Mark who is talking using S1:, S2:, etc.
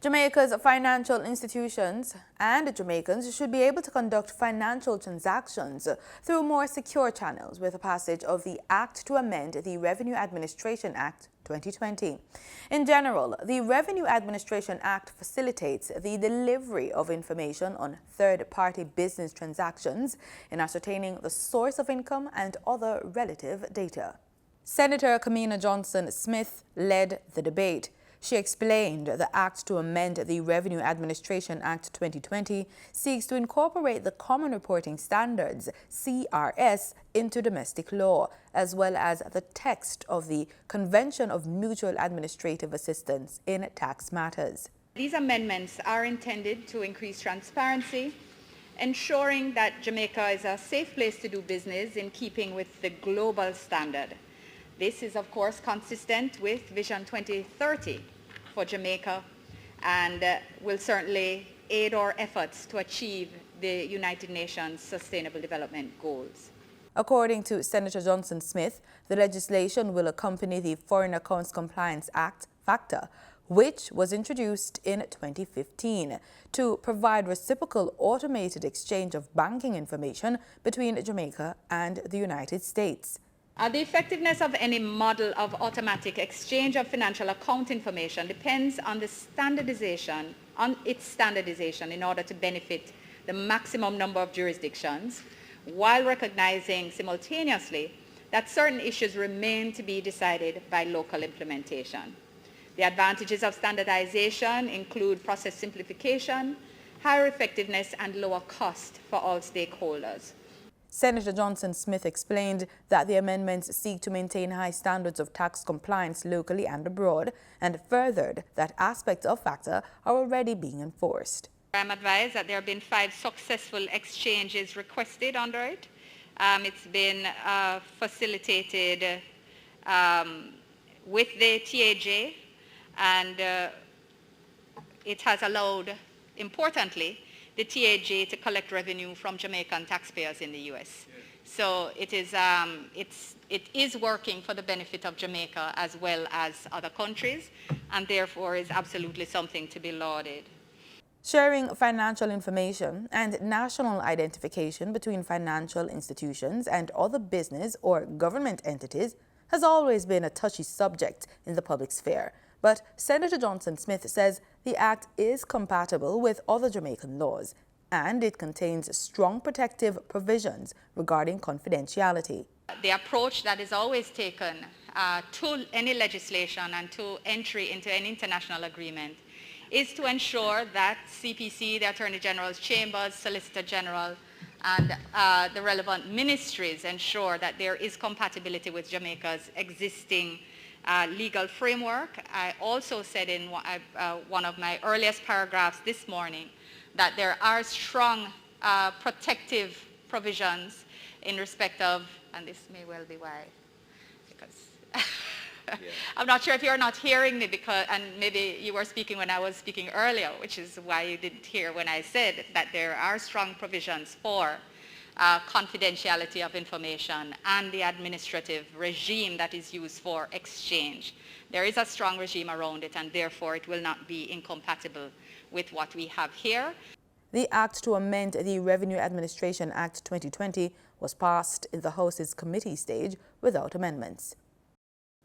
S1: Jamaica's financial institutions and Jamaicans should be able to conduct financial transactions through more secure channels with the passage of the Act to Amend the Revenue Administration Act 2020. In general, the Revenue Administration Act facilitates the delivery of information on third-party business transactions in ascertaining the source of income and other relative data. Senator Kamina Johnson-Smith led the debate. She explained the Act to Amend the Revenue Administration Act 2020 seeks to incorporate the Common Reporting Standards, CRS, into domestic law, as well as the text of the Convention of Mutual Administrative Assistance in Tax Matters.
S2: These amendments are intended to increase transparency, ensuring that Jamaica is a safe place to do business in keeping with the global standard. This is, of course, consistent with Vision 2030 for Jamaica and will certainly aid our efforts to achieve the United Nations Sustainable Development Goals.
S1: According to Senator Johnson-Smith, the legislation will accompany the Foreign Accounts Compliance Act, FACTA, which was introduced in 2015 to provide reciprocal automated exchange of banking information between Jamaica and the United States.
S2: The effectiveness of any model of automatic exchange of financial account information depends on its standardization in order to benefit the maximum number of jurisdictions, while recognizing simultaneously that certain issues remain to be decided by local implementation. The advantages of standardization include process simplification, higher effectiveness, and lower cost for all stakeholders.
S1: Senator Johnson-Smith explained that the amendments seek to maintain high standards of tax compliance locally and abroad, and furthered that aspects of FACTA are already being enforced.
S2: I'm advised that there have been 5 successful exchanges requested under it. It's been facilitated with the TAJ, and it has allowed, importantly, the TAJ to collect revenue from Jamaican taxpayers in the U.S. So it is working for the benefit of Jamaica as well as other countries, and therefore is absolutely something to be lauded.
S1: Sharing financial information and national identification between financial institutions and other business or government entities has always been a touchy subject in the public sphere. But Senator Johnson-Smith says the Act is compatible with other Jamaican laws, and it contains strong protective provisions regarding confidentiality.
S2: The approach that is always taken to any legislation and to entry into an international agreement is to ensure that CPC, the Attorney General's chambers, Solicitor General, and the relevant ministries ensure that there is compatibility with Jamaica's existing legal framework. I also said in one of my earliest paragraphs this morning that there are strong protective provisions in respect of, and this may well be why, because I'm not sure if you're not hearing me, and maybe you were speaking when I was speaking earlier, which is why you didn't hear when I said that there are strong provisions for confidentiality of information and the administrative regime that is used for exchange. There is a strong regime around it, and therefore it will not be incompatible with what we have here.
S1: The Act to Amend the Revenue Administration Act 2020 was passed in the House's committee stage without amendments.